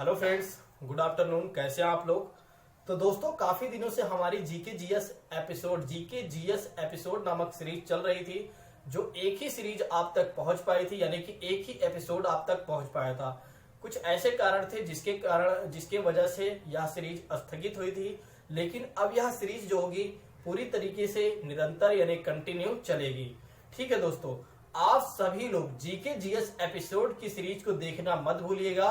Hello friends, good afternoon. कैसे हैं आप लोग। तो दोस्तों, काफी दिनों से हमारी जीके जीएस एपिसोड नामक सीरीज चल रही थी, जो एक ही सीरीज आप तक पहुंच पाई थी, यानी कि एक ही एपिसोड आप तक पहुंच पाया था। कुछ ऐसे कारण थे जिसके वजह से यह सीरीज स्थगित हुई थी, लेकिन अब यह सीरीज जो होगी पूरी तरीके से निरंतर यानी कंटिन्यू चलेगी। ठीक है दोस्तों, आप सभी लोग जीके जीएस एपिसोड की सीरीज को देखना मत भूलिएगा।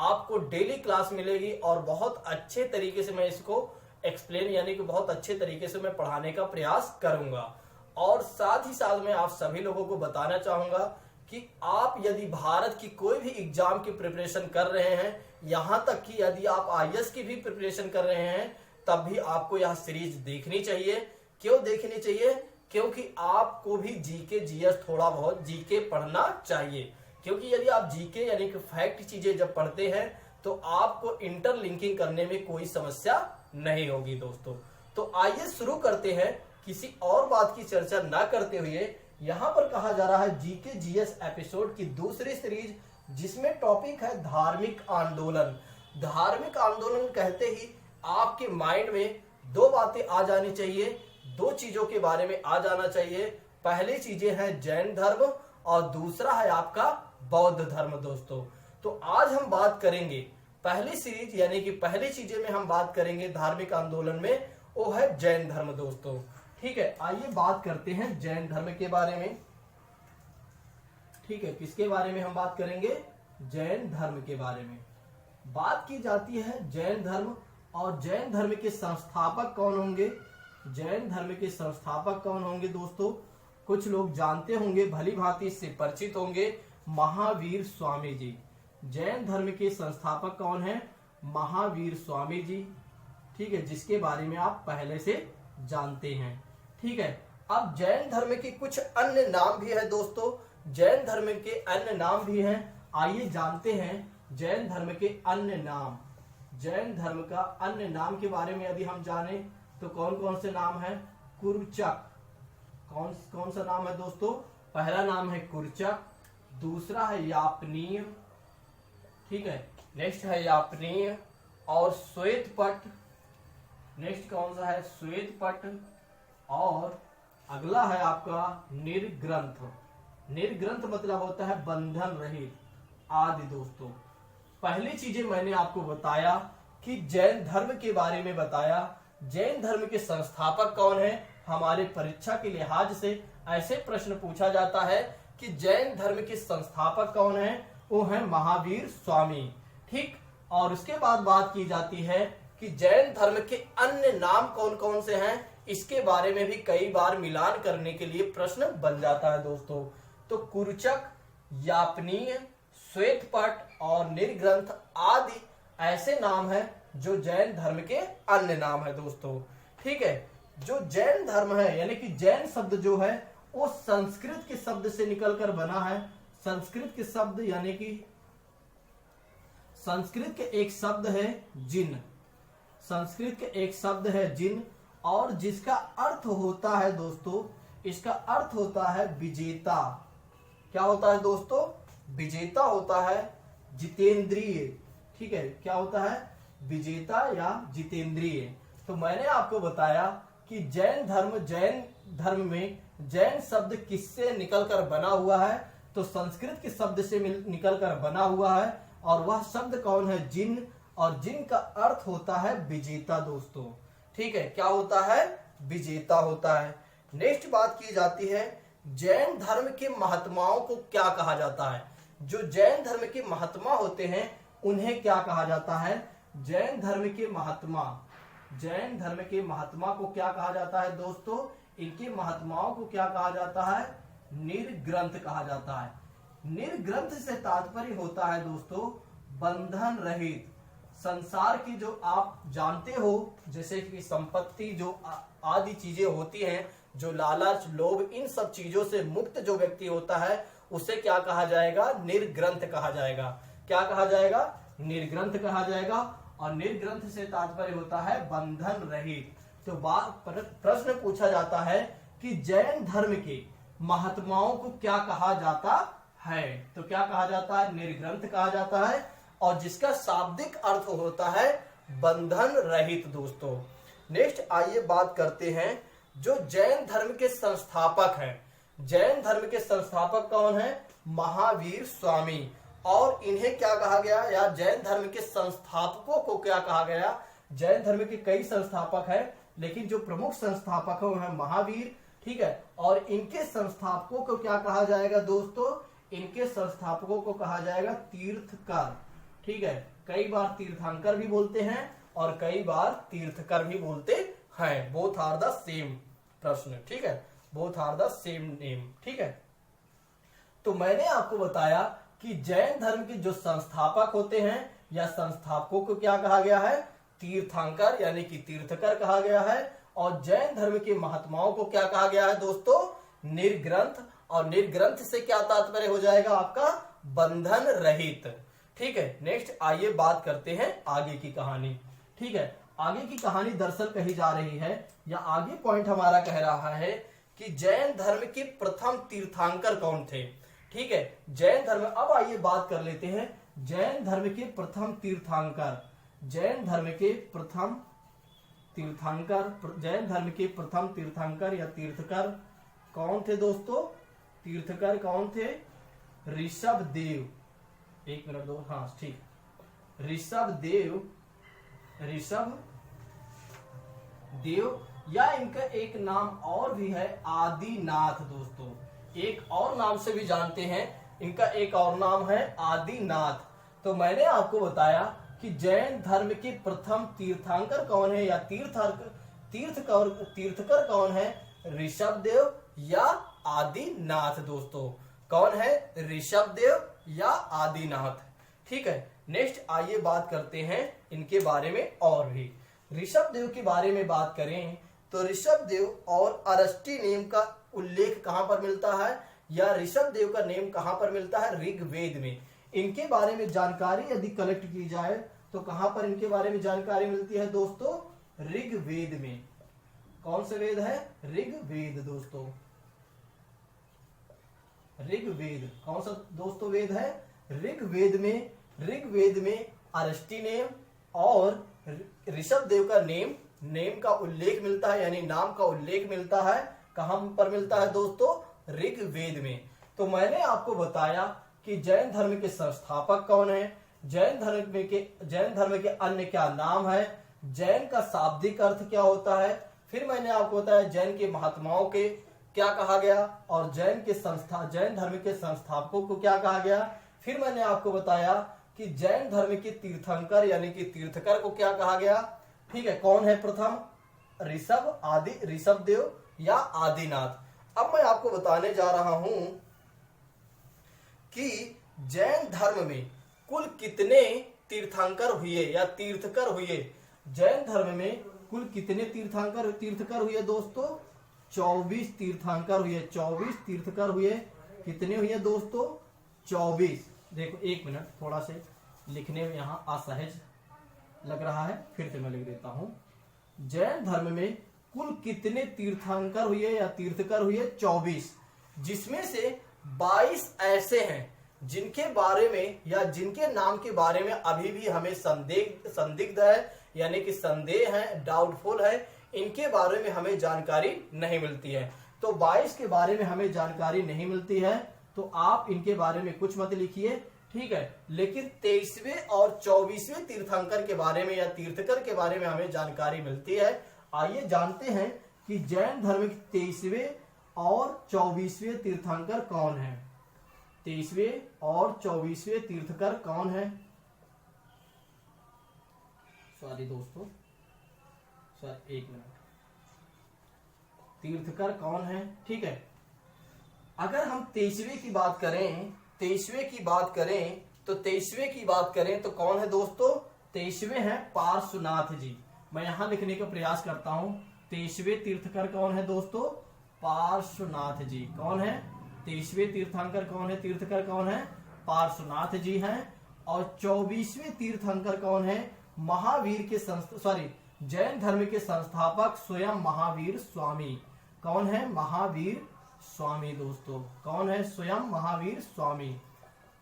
आपको डेली क्लास मिलेगी और बहुत अच्छे तरीके से मैं इसको एक्सप्लेन यानी कि बहुत अच्छे तरीके से मैं पढ़ाने का प्रयास करूंगा। और साथ ही साथ मैं आप सभी लोगों को बताना चाहूंगा कि आप यदि भारत की कोई भी एग्जाम की प्रिपरेशन कर रहे हैं, यहां तक कि यदि आप आईएएस की भी प्रिपरेशन कर रहे हैं, तब भी आपको यह सीरीज देखनी चाहिए। क्यों देखनी चाहिए? क्योंकि आपको भी जीके जीएस थोड़ा बहुत जीके पढ़ना चाहिए। क्योंकि यदि आप जीके यानी कि फैक्ट चीजें जब पढ़ते हैं तो आपको इंटरलिंकिंग करने में कोई समस्या नहीं होगी दोस्तों। तो आइए शुरू करते हैं, किसी और बात की चर्चा ना करते हुए। यहां पर कहा जा रहा है जीके जीएस एपिसोड की दूसरी सीरीज, जिसमें टॉपिक है धार्मिक आंदोलन। धार्मिक आंदोलन कहते ही आपके माइंड में दो बातें आ जानी चाहिए, दो चीजों के बारे में आ जाना चाहिए। पहली चीजें हैं जैन धर्म और दूसरा है आपका बौद्ध धर्म दोस्तों। तो आज हम बात करेंगे पहली सीरीज यानी कि पहली चीजें में हम बात करेंगे धार्मिक आंदोलन में, वो है जैन धर्म दोस्तों। ठीक है, आइए बात करते हैं जैन धर्म के बारे में। ठीक है, किसके बारे में हम बात करेंगे? जैन धर्म के बारे में बात की जाती है। जैन धर्म और जैन धर्म के संस्थापक कौन होंगे? जैन धर्म के संस्थापक कौन होंगे दोस्तों? कुछ लोग जानते होंगे, भली भांति इससे परिचित होंगे, महावीर स्वामी जी। जैन धर्म के संस्थापक कौन है? महावीर स्वामी जी। ठीक है, जिसके बारे में आप पहले से जानते हैं। ठीक है, अब जैन धर्म के कुछ अन्य नाम भी है दोस्तों। जैन धर्म के अन्य नाम भी हैं, आइए जानते हैं जैन धर्म के अन्य नाम। जैन धर्म का अन्य नाम के बारे में यदि हम जाने तो कौन कौन से नाम है? कुरचक। कौन सा नाम है दोस्तों? पहला नाम है कुरचक, दूसरा है यापनीय। ठीक है, नेक्स्ट है यापनीय और श्वेतपट। नेक्स्ट कौन सा है? श्वेतपट। और अगला है आपका निर्ग्रंथ। निर्ग्रंथ मतलब होता है बंधन रहित आदि दोस्तों। पहली चीजें मैंने आपको बताया कि जैन धर्म के बारे में बताया। जैन धर्म के संस्थापक कौन है? हमारे परीक्षा के लिहाज से ऐसे प्रश्न पूछा जाता है कि जैन धर्म के संस्थापक कौन है? वो है महावीर स्वामी। ठीक, और उसके बाद बात की जाती है कि जैन धर्म के अन्य नाम कौन कौन से हैं। इसके बारे में भी कई बार मिलान करने के लिए प्रश्न बन जाता है दोस्तों। तो कुरचक, यापनीय, श्वेतपट और निर्ग्रंथ आदि ऐसे नाम हैं जो जैन धर्म के अन्य नाम है दोस्तों। ठीक है, जो जैन धर्म है यानी कि जैन शब्द जो है वो संस्कृत के शब्द से निकलकर बना है। संस्कृत के शब्द यानी कि संस्कृत के एक शब्द है जिन। संस्कृत के एक शब्द है जिन, और जिसका अर्थ होता है दोस्तों, इसका अर्थ होता है विजेता। क्या होता है दोस्तों? विजेता होता है, जितेंद्रिय। ठीक है, क्या होता है? विजेता या जितेंद्रिय। तो मैंने आपको बताया कि जैन धर्म में जैन शब्द किससे निकलकर बना हुआ है? तो संस्कृत के शब्द से निकलकर बना हुआ है, और वह शब्द कौन है? जिन। और जिन का अर्थ होता है विजेता दोस्तों। ठीक है, क्या होता है? विजेता होता है। नेक्स्ट बात की जाती है जैन धर्म के महात्माओं को क्या कहा जाता है? जो जैन धर्म के महात्मा होते हैं उन्हें क्या कहा जाता है? जैन धर्म के महात्मा। जैन धर्म के महात्मा को क्या कहा जाता है दोस्तों? इनके महात्माओं को क्या कहा जाता है? निर्ग्रंथ कहा जाता है। निर्ग्रंथ से तात्पर्य होता है दोस्तों बंधन रहित। संसार की जो आप जानते हो, जैसे कि संपत्ति जो आदि चीजें होती हैं, जो लालच, लोभ, इन सब चीजों से मुक्त जो व्यक्ति होता है उसे क्या कहा जाएगा? निर्ग्रंथ कहा जाएगा। क्या कहा जाएगा? निर्ग्रंथ कहा जाएगा। और निर्ग्रंथ से तात्पर्य होता है बंधन रहित। तो प्रश्न पूछा जाता है कि जैन धर्म के महात्माओं को क्या कहा जाता है? तो क्या कहा जाता है? निर्ग्रंथ कहा जाता है। और जिसका शाब्दिक अर्थ होता है बंधन रहित दोस्तों। नेक्स्ट आइए बात करते हैं जो जैन धर्म के संस्थापक हैं। जैन धर्म के संस्थापक कौन है? महावीर स्वामी। और इन्हें क्या कहा गया, या जैन धर्म के संस्थापकों को क्या कहा गया? जैन धर्म के कई संस्थापक हैं, लेकिन जो प्रमुख संस्थापक है वो है महावीर, ठीक है। और इनके संस्थापकों को क्या कहा जाएगा दोस्तों? इनके संस्थापकों को कहा जाएगा तीर्थकर, ठीक है। कई बार तीर्थंकर भी बोलते हैं और कई बार तीर्थकर भी बोलते हैं। बोथ आर द सेम प्रश्न, ठीक है, both are the same name, ठीक है। तो मैंने आपको बताया कि जैन धर्म के जो संस्थापक होते हैं या संस्थापकों को क्या कहा गया है? तीर्थंकर यानी कि तीर्थकर कहा गया है। और जैन धर्म के महात्माओं को क्या कहा गया है दोस्तों? निर्ग्रंथ। और निर्ग्रंथ से क्या तात्पर्य हो जाएगा आपका? बंधन रहित, ठीक है। नेक्स्ट आइए बात करते हैं आगे की कहानी, ठीक है। आगे की कहानी दरअसल कही जा रही है, या आगे पॉइंट हमारा कह रहा है कि जैन धर्म के प्रथम तीर्थंकर कौन थे, ठीक है। जैन धर्म, अब आइए बात कर लेते हैं जैन धर्म के प्रथम तीर्थंकर। जैन धर्म के प्रथम तीर्थंकर, जैन धर्म के प्रथम तीर्थंकर या तीर्थकर कौन थे दोस्तों? तीर्थकर कौन थे? ऋषभ देव, एक मिनट दो, हाँ ठीक, ऋषभ देव, ऋषभ देव, या इनका एक नाम और भी है आदिनाथ दोस्तों। एक और नाम से भी जानते हैं, इनका एक और नाम है आदिनाथ। तो मैंने आपको बताया कि जैन धर्म के प्रथम तीर्थंकर कौन है या तीर्थकर कौन है? ऋषभ देव या आदिनाथ दोस्तों। कौन है? ऋषभ देव या आदिनाथ, ठीक है। नेक्स्ट आइए बात करते हैं इनके बारे में और भी। ऋषभ देव के बारे में बात करें तो ऋषभ देव और अरष्टी नेम का उल्लेख कहां पर मिलता है, या ऋषभ देव का नेम कहां पर मिलता है? ऋग्वेद में। इनके बारे में जानकारी यदि कलेक्ट की जाए तो कहां पर इनके बारे में जानकारी मिलती है दोस्तों? ऋग्वेद में। कौन सा वेद है? ऋग्वेद दोस्तों। ऋग्वेद कौन सा दोस्तों वेद है? ऋग्वेद में। ऋग्वेद में अरष्टी नेम और ऋषभ देव का नेम का उल्लेख मिलता है, यानी नाम का उल्लेख मिलता है। कहां पर मिलता है दोस्तों? ऋग्वेद में। तो मैंने आपको बताया कि जैन धर्म के संस्थापक कौन है, जैन धर्म के अन्य क्या नाम है, जैन का शाब्दिक अर्थ क्या होता है, फिर मैंने आपको बताया जैन के महात्माओं के क्या कहा गया, और जैन धर्म के संस्थापकों को क्या कहा गया। फिर मैंने आपको बताया कि जैन धर्म के तीर्थंकर यानी कि तीर्थकर को क्या कहा गया, ठीक है। कौन है प्रथम? ऋषभ देव या आदिनाथ। अब मैं आपको बताने जा रहा हूं कि जैन धर्म में कुल कितने तीर्थंकर हुए या तीर्थकर हुए। जैन धर्म में कुल कितने तीर्थकर हुए दोस्तों? 24 तीर्थंकर हुए, 24 तीर्थकर हुए। कितने हुए दोस्तों? 24। देखो एक मिनट, थोड़ा से लिखने में यहाँ असहज लग रहा है, फिर से मैं लिख देता हूं। जैन धर्म में कुल कितने तीर्थंकर हुए या तीर्थकर हुए? 24, जिसमें से 22 ऐसे हैं जिनके बारे में या जिनके नाम के बारे में अभी भी हमें संदिग्ध है, यानी कि संदेह है, डाउटफुल है, इनके बारे में हमें जानकारी नहीं मिलती है। तो 22 के बारे में हमें जानकारी नहीं मिलती है, तो आप इनके बारे में कुछ मत लिखिए, ठीक है। लेकिन 23वें और 24वें तीर्थंकर के बारे में या तीर्थकर के बारे में हमें जानकारी मिलती है। आइए जानते हैं कि जैन धर्म के 23वें और 24वें तीर्थंकर कौन है। 23वें और 24वें तीर्थकर कौन है? सॉरी दोस्तों, सर एक मिनट, तीर्थकर कौन है, ठीक है। अगर हम 23वें की बात करें, 23वें की बात करें तो 23वें की बात करें तो कौन है दोस्तों? 23वें हैं पार्श्वनाथ जी। मैं यहां लिखने का प्रयास करता हूं। 23वें तीर्थकर कौन है दोस्तों? पार्श्वनाथ जी। कौन है? 23वें तीर्थंकर कौन है? तीर्थकर कौन है? पार्श्वनाथ जी हैं। और 24वें तीर्थंकर कौन है? महावीर के जैन धर्म के संस्थापक स्वयं महावीर स्वामी। कौन है? महावीर स्वामी दोस्तों। कौन है? स्वयं महावीर स्वामी।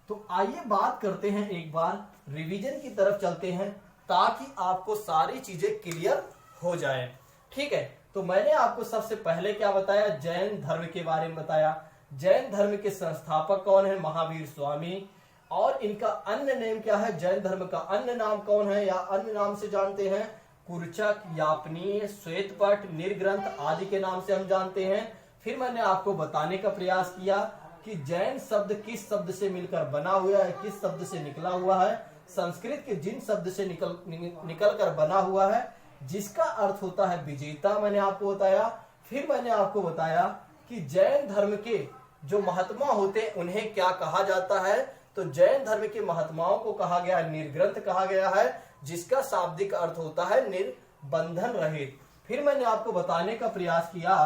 तो आइए बात करते हैं एक बार रिवीजन की तरफ चलते हैं ताकि आपको सारी चीजें क्लियर हो जाए। ठीक है, तो मैंने आपको सबसे पहले क्या बताया, जैन धर्म के बारे में बताया। जैन धर्म के संस्थापक कौन है, महावीर स्वामी। और इनका अन्य नेम क्या है, जैन धर्म का अन्य नाम कौन है या अन्य नाम से जानते हैं, कुरचक, यापनीय, श्वेतपट, निर्ग्रंथ आदि के नाम से हम जानते हैं। फिर मैंने आपको बताने का प्रयास किया कि जैन शब्द किस शब्द से मिलकर बना हुआ है, किस शब्द से निकला हुआ है। संस्कृत के जिन शब्द से निकल कर बना हुआ है, जिसका अर्थ होता है विजेता, मैंने आपको बताया। फिर मैंने आपको बताया कि जैन धर्म के जो महात्मा होते हैं उन्हें क्या कहा जाता है, तो जैन धर्म के महात्माओं को कहा गया है, निर्ग्रंथ कहा गया है, जिसका शाब्दिक अर्थ होता है निर्बंधन रहित। फिर मैंने आपको बताने का प्रयास किया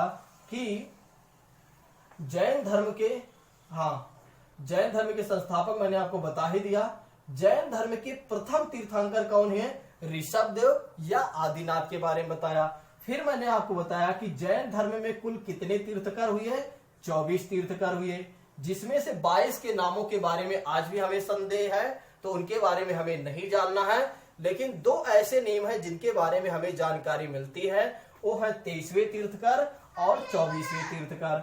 कि जैन धर्म के जैन धर्म के संस्थापक मैंने आपको बता ही दिया। जैन धर्म के प्रथम तीर्थंकर कौन है, ऋषभदेव या आदिनाथ के बारे में बताया। फिर मैंने आपको बताया कि जैन धर्म में कुल कितने तीर्थकर हुए, 24 तीर्थकर हुए, जिसमें से 22 के नामों के बारे में आज भी हमें संदेह है, तो उनके बारे में हमें नहीं जानना है। लेकिन 2 ऐसे नेम हैं जिनके बारे में हमें जानकारी मिलती है, वो है 23वें तीर्थकर और 24वें तीर्थकर।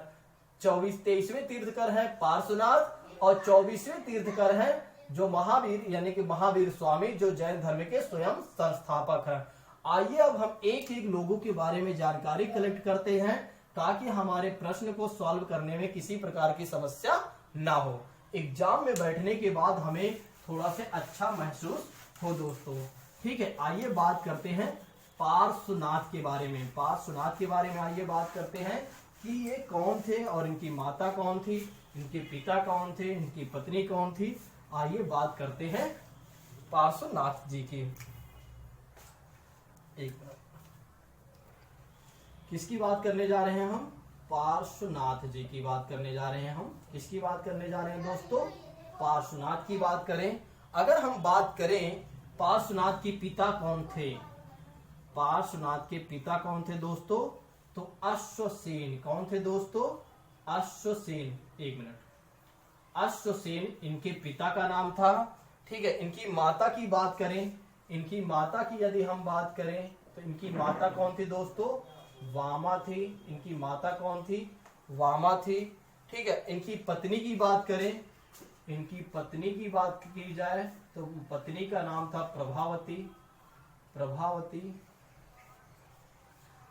23वें तीर्थकर है पार्श्वनाथ और 24वें तीर्थकर है जो महावीर यानी कि महावीर स्वामी, जो जैन धर्म के स्वयं संस्थापक हैं। आइए अब हम एक एक लोगों के बारे में जानकारी कलेक्ट करते हैं ताकि हमारे प्रश्न को सॉल्व करने में किसी प्रकार की समस्या ना हो, एग्जाम में बैठने के बाद हमें थोड़ा सा अच्छा महसूस हो दोस्तों। ठीक है, आइए बात करते हैं पार्श्वनाथ के बारे में। पार्श्वनाथ के बारे में आइए बात करते हैं कि ये कौन थे और इनकी माता कौन थी, इनके पिता कौन थे, इनकी पत्नी कौन थी। आइए बात करते हैं पार्श्वनाथ जी की। एक मिनट, किसकी बात करने जा रहे हैं हम, पार्श्वनाथ जी की बात करने जा रहे हैं हम। किसकी बात करने जा रहे हैं दोस्तों, पार्श्वनाथ की बात करें। अगर हम बात करें पार्श्वनाथ के पिता कौन थे, पार्श्वनाथ के पिता कौन थे दोस्तों, तो अश्वसेन। कौन थे दोस्तों, अश्वसेन। एक मिनट, अश्वसेन इनके पिता का नाम था। ठीक है, इनकी माता की बात करें, इनकी माता की यदि हम बात करें तो इनकी माता कौन थी दोस्तों, वामा थी। इनकी माता कौन थी, वामा थी। ठीक है, इनकी पत्नी की बात करें, इनकी पत्नी की बात की जाए तो पत्नी का नाम था प्रभावती। प्रभावती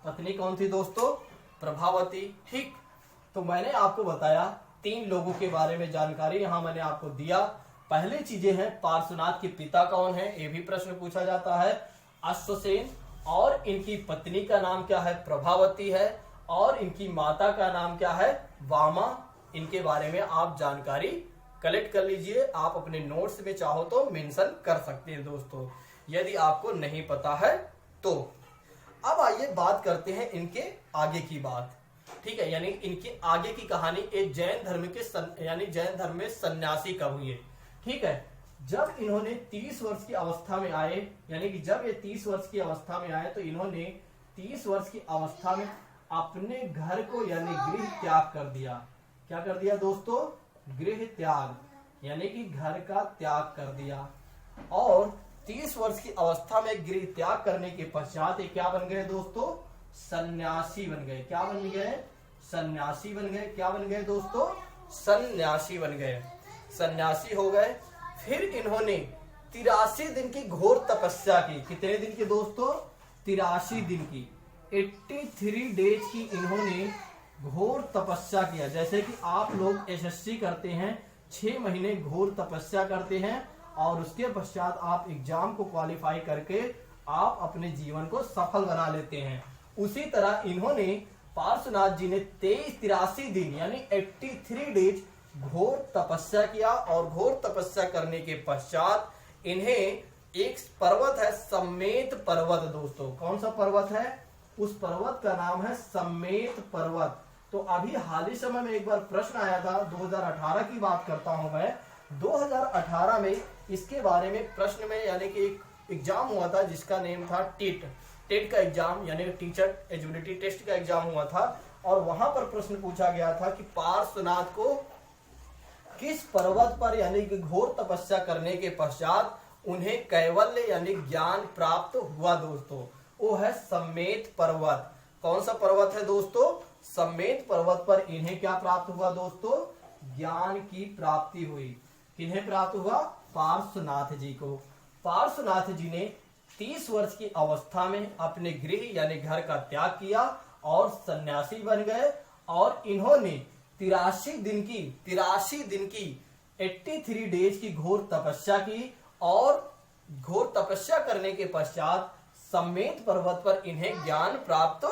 पत्नी कौन थी दोस्तों, प्रभावती। ठीक, तो मैंने आपको बताया 3 लोगों के बारे में जानकारी यहां मैंने आपको दिया। पहले चीजें हैं पार्श्वनाथ के पिता कौन है, ये भी प्रश्न पूछा जाता है, अश्वसेन। और इनकी पत्नी का नाम क्या है, प्रभावती है। और इनकी माता का नाम क्या है, वामा। इनके बारे में आप जानकारी कलेक्ट कर लीजिए। आप अपने नोट्स में चाहो तो मेंशन कर सकते हैं दोस्तों, यदि आपको नहीं पता है तो। अब आइए बात करते हैं इनके आगे की बात। ठीक है, यानी इनके आगे की कहानी एक जैन धर्म के यानी जैन धर्म में सन्यासी कब हुए। ठीक है, जब इन्होंने 30 वर्ष की अवस्था में आए, यानी कि जब ये 30 वर्ष की अवस्था में आए तो इन्होंने 30 वर्ष की अवस्था में अपने घर को यानी गृह त्याग कर दिया। क्या कर दिया दोस्तों, गृह त्याग, यानी कि घर का त्याग कर दिया। और 30 वर्ष की अवस्था में गृह त्याग करने के पश्चात ये क्या बन गए दोस्तों, सन्यासी बन गए। क्या बन गए, सन्यासी बन गए। क्या बन गए दोस्तों, सन्यासी बन गए, सन्यासी हो गए। फिर इन्होंने 83 दिन की घोर तपस्या की। कितने दिन की दोस्तों, 83 दिन की, 83 डेज की इन्होंने घोर तपस्या किया। जैसे कि आप लोग एसएससी करते हैं, 6 महीने घोर तपस्या करते हैं और उसके पश्चात आप एग्जाम को क्वालिफाई करके आप अपने जीवन को सफल बना लेते हैं। उसी तरह इन्होंने पार्श्वनाथ जी ने 83 दिन यानी 83 डेज घोर तपस्या किया। और घोर तपस्या करने के पश्चात इन्हें एक पर्वत है, सम्मेत पर्वत दोस्तों। कौन सा पर्वत है, उस पर्वत का नाम है सम्मेत पर्वत। तो अभी हाल ही समय में एक बार प्रश्न आया था, 2018 की बात करता हूं मैं, 2018 में इसके बारे में प्रश्न में यानी कि एक एग्जाम हुआ था जिसका नेम था टेट का एग्जाम, यानी टीचर एलिजिबिलिटी टेस्ट का एग्जाम हुआ था। और वहां पर प्रश्न पूछा गया था कि पार्श्वनाथ को किस पर्वत पर यानी कि घोर तपस्या करने के पश्चात उन्हें कैवल्य यानी ज्ञान प्राप्त हुआ दोस्तों, वो है सम्मेत पर्वत। कौन सा पर्वत है दोस्तों? सम्मेत पर्वत पर इन्हें क्या प्राप्त हुआ दोस्तों? ज्ञान की प्राप्ति हुई। किन्हें प्राप्त हुआ? पार्श्वनाथ जी को। पार्श्वनाथ जी ने 30 वर्ष की अवस्था में अपने गृह यानी घर का त्याग किया और सन्यासी बन गए, और इन्होंने 83 दिन की 83 डेज की घोर तपस्या की, और घोर तपस्या करने के पश्चात सम्मेत पर्वत पर इन्हें ज्ञान प्राप्त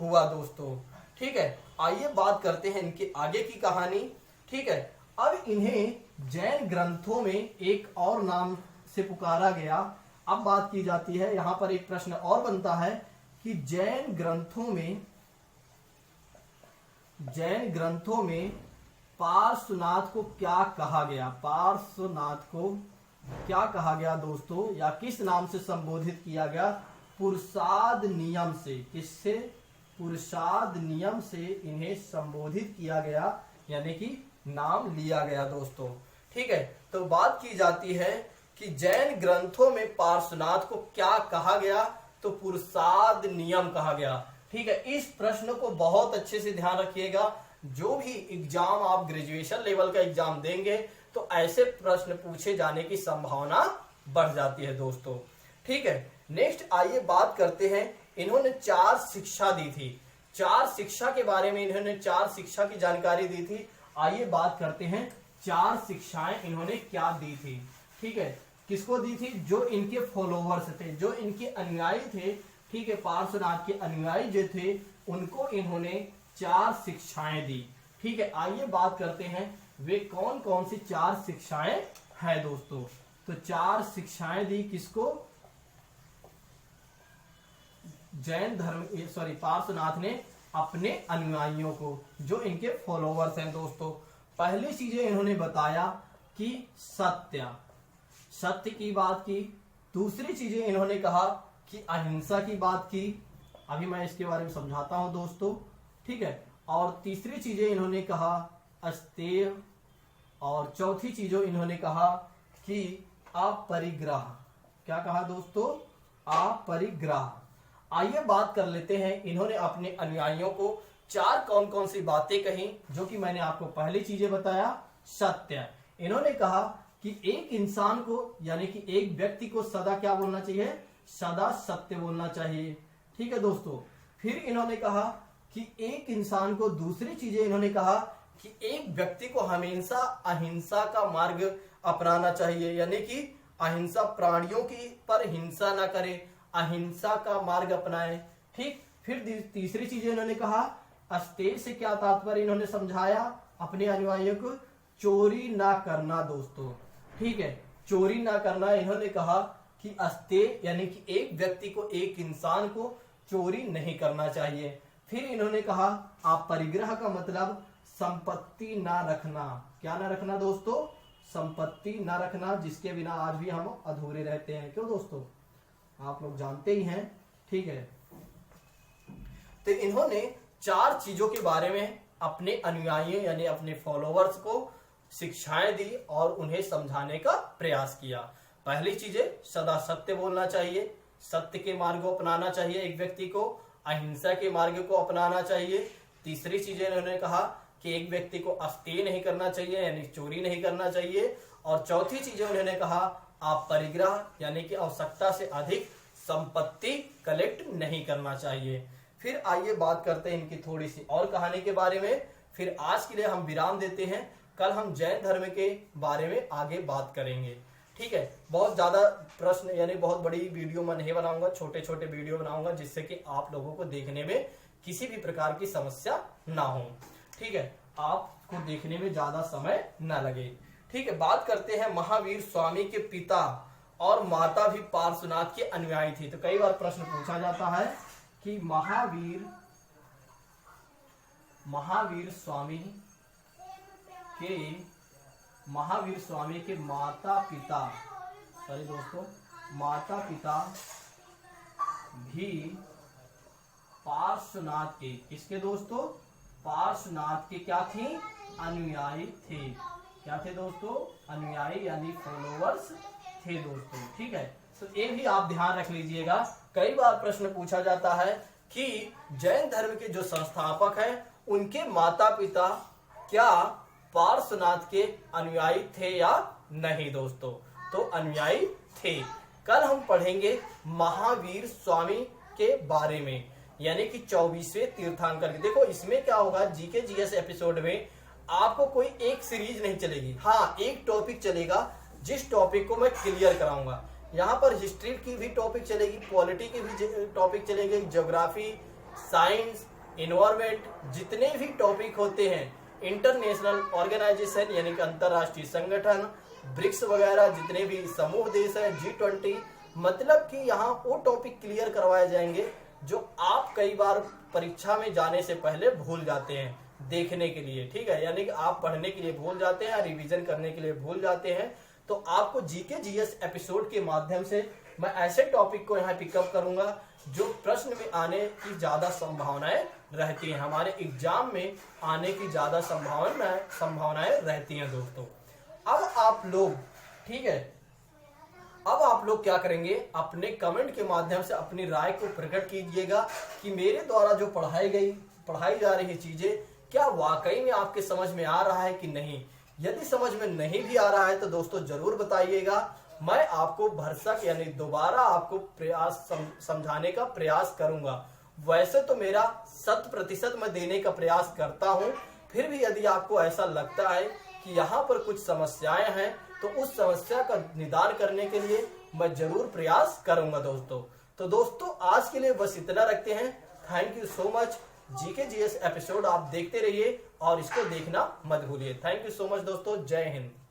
हुआ दोस्तों। ठीक है, आइए बात करते हैं इनके आगे की कहानी। ठीक है, अब इन्हें जैन ग्रंथों में एक और नाम से पुकारा गया। अब बात की जाती है, यहां पर एक प्रश्न और बनता है कि जैन ग्रंथों में पार्श्वनाथ को क्या कहा गया? पार्श्वनाथ को क्या कहा गया दोस्तों, या किस नाम से संबोधित किया गया? पुरुषाद नियम से। किससे? पुरुषाद नियम से इन्हें संबोधित किया गया, यानी कि नाम लिया गया दोस्तों। ठीक है, तो बात की जाती है कि जैन ग्रंथों में पार्श्वनाथ को क्या कहा गया? तो पुरुषाद नियम कहा गया। ठीक है, इस प्रश्न को बहुत अच्छे से ध्यान रखिएगा। जो भी एग्जाम आप ग्रेजुएशन लेवल का एग्जाम देंगे तो ऐसे प्रश्न पूछे जाने की संभावना बढ़ जाती है दोस्तों। ठीक है, नेक्स्ट आइए बात करते हैं, इन्होंने 4 शिक्षा दी थी। 4 शिक्षा के बारे में इन्होंने 4 शिक्षा की जानकारी दी थी। आइए बात करते हैं 4 शिक्षाएं इन्होंने क्या दी थी। ठीक है, किसको दी थी? जो इनके फॉलोवर्स थे, जो इनके अनुयायी थे। ठीक है, पार्श्वनाथ के अनुयायी जो थे उनको इन्होंने 4 शिक्षाएं दी। ठीक है, आइए बात करते हैं वे कौन कौन सी 4 शिक्षाएं हैं दोस्तों। तो 4 शिक्षाएं दी किसको? पार्श्वनाथ ने अपने अनुयायियों को, जो इनके फॉलोवर्स हैं दोस्तों। पहली चीजें इन्होंने बताया कि सत्य की बात की। दूसरी चीजें इन्होंने कहा कि अहिंसा की बात की। अभी मैं इसके बारे में समझाता हूं दोस्तों। ठीक है, और तीसरी चीजें इन्होंने कहा अस्तेय, और चौथी चीजों इन्होंने कहा कि अपरिग्रह। क्या कहा दोस्तों? अपरिग्रह। आइए बात कर लेते हैं, इन्होंने अपने अनुयायियों को 4 कौन कौन सी बातें कही, जो कि मैंने आपको पहली चीजें बताया। सत्य, इन्होंने कहा कि एक इंसान को यानी कि एक व्यक्ति को सदा क्या बोलना चाहिए? सदा सत्य बोलना चाहिए। ठीक है दोस्तों। फिर इन्होंने कहा कि एक इंसान को, दूसरी चीजें इन्होंने कहा कि एक व्यक्ति को हमेशा अहिंसा का मार्ग अपनाना चाहिए, यानी कि अहिंसा, प्राणियों की पर हिंसा ना करे, अहिंसा का मार्ग अपनाए। ठीक, फिर तीसरी चीजें इन्होंने कहा, अस्तेय से क्या तात्पर्य इन्होंने समझाया अपने अनुयायियों को? चोरी ना करना दोस्तों। ठीक है, चोरी ना करना। इन्होंने कहा कि अस्तेय यानी कि एक व्यक्ति को, एक इंसान को चोरी नहीं करना चाहिए। फिर इन्होंने कहा अपरिग्रह का मतलब संपत्ति ना रखना। क्या ना रखना दोस्तों? संपत्ति ना रखना, जिसके बिना आज भी हम अधूरे रहते हैं। क्यों दोस्तों? आप लोग जानते ही हैं। ठीक है, तो इन्होंने 4 चीजों के बारे में अपने अनुयायियों यानी अपने फॉलोवर्स को शिक्षाएं दी और उन्हें समझाने का प्रयास किया। पहली चीजें, सदा सत्य बोलना चाहिए, सत्य के मार्ग को अपनाना चाहिए एक व्यक्ति को, अहिंसा के मार्ग को अपनाना चाहिए। तीसरी चीजें इन्होंने कहा कि एक व्यक्ति को अस्तेय नहीं करना चाहिए, यानी चोरी नहीं करना चाहिए। और चौथी चीजें उन्होंने कहा अपरिग्रह, यानी कि आवश्यकता से अधिक संपत्ति कलेक्ट नहीं करना चाहिए। फिर आइए बात करते हैं इनकी थोड़ी सी और कहानी के बारे में। फिर आज के लिए हम विराम देते हैं, कल हम जैन धर्म के बारे में आगे बात करेंगे। ठीक है, बहुत ज्यादा प्रश्न यानी बहुत बड़ी वीडियो मैं नहीं बनाऊंगा, छोटे छोटे वीडियो बनाऊंगा, जिससे कि आप लोगों को देखने में किसी भी प्रकार की समस्या ना हो। ठीक है, आपको देखने में ज्यादा समय ना लगे। ठीक है, बात करते हैं महावीर स्वामी के पिता और माता भी पार्श्वनाथ के अनुयायी थी। तो कई बार प्रश्न पूछा जाता है कि महावीर स्वामी के माता पिता भी पार्श्वनाथ के, किसके दोस्तों? पार्श्वनाथ के क्या थी? अनुयायी थे। क्या थे दोस्तों? अनुयायी यानी फॉलोवर्स थे दोस्तों। ठीक है, तो ये भी आप ध्यान रख लीजिएगा। कई बार प्रश्न पूछा जाता है कि जैन धर्म के जो संस्थापक हैं उनके माता पिता क्या पार्श्वनाथ के अनुयायी थे या नहीं दोस्तों, तो अनुयायी थे। कल हम पढ़ेंगे महावीर स्वामी के बारे में, यानी कि 24वें तीर्थंकर। देखो इसमें क्या होगा, जीके जीएस एपिसोड में आपको कोई एक सीरीज नहीं चलेगी, हाँ एक टॉपिक चलेगा जिस टॉपिक को मैं क्लियर कराऊंगा। यहाँ पर हिस्ट्री की भी टॉपिक चलेगी, पॉलिटी की भी टॉपिक चलेगी, ज्योग्राफी, साइंस, इन्वायरमेंट, जितने भी टॉपिक होते हैं, इंटरनेशनल ऑर्गेनाइजेशन यानी कि अंतरराष्ट्रीय संगठन, ब्रिक्स वगैरह जितने भी समूह देश है, G20, मतलब कि यहाँ वो टॉपिक क्लियर करवाए जाएंगे जो आप कई बार परीक्षा में जाने से पहले भूल जाते हैं देखने के लिए। ठीक है, यानी कि आप पढ़ने के लिए भूल जाते हैं, रिवीजन करने के लिए भूल जाते हैं। तो आपको जीके जीएस एपिसोड के माध्यम से मैं ऐसे टॉपिक को यहाँ पिकअप करूंगा जो प्रश्न में आने की ज्यादा संभावनाएं रहती हैं, हमारे एग्जाम में आने की ज्यादा संभावनाएं रहती हैं दोस्तों। अब आप लोग, ठीक है, अब आप लोग क्या करेंगे, अपने कमेंट के माध्यम से अपनी राय को प्रकट कीजिएगा कि मेरे द्वारा जो पढ़ाई जा रही चीजें क्या वाकई में आपके समझ में आ रहा है कि नहीं। यदि समझ में नहीं भी आ रहा है तो दोस्तों जरूर बताइएगा, मैं आपको भरसक यानी दोबारा आपको प्रयास समझाने का प्रयास करूंगा। वैसे तो मेरा 100% मैं देने का प्रयास करता हूं, फिर भी यदि आपको ऐसा लगता है कि यहाँ पर कुछ समस्याएं हैं तो उस समस्या का निदान करने के लिए मैं जरूर प्रयास करूंगा दोस्तों। तो दोस्तों आज के लिए बस इतना रखते हैं। Thank you so much. GK GS episode आप देखते रहिए और इसको देखना मत भूलिए। थैंक यू सो मच दोस्तों, जय हिंद।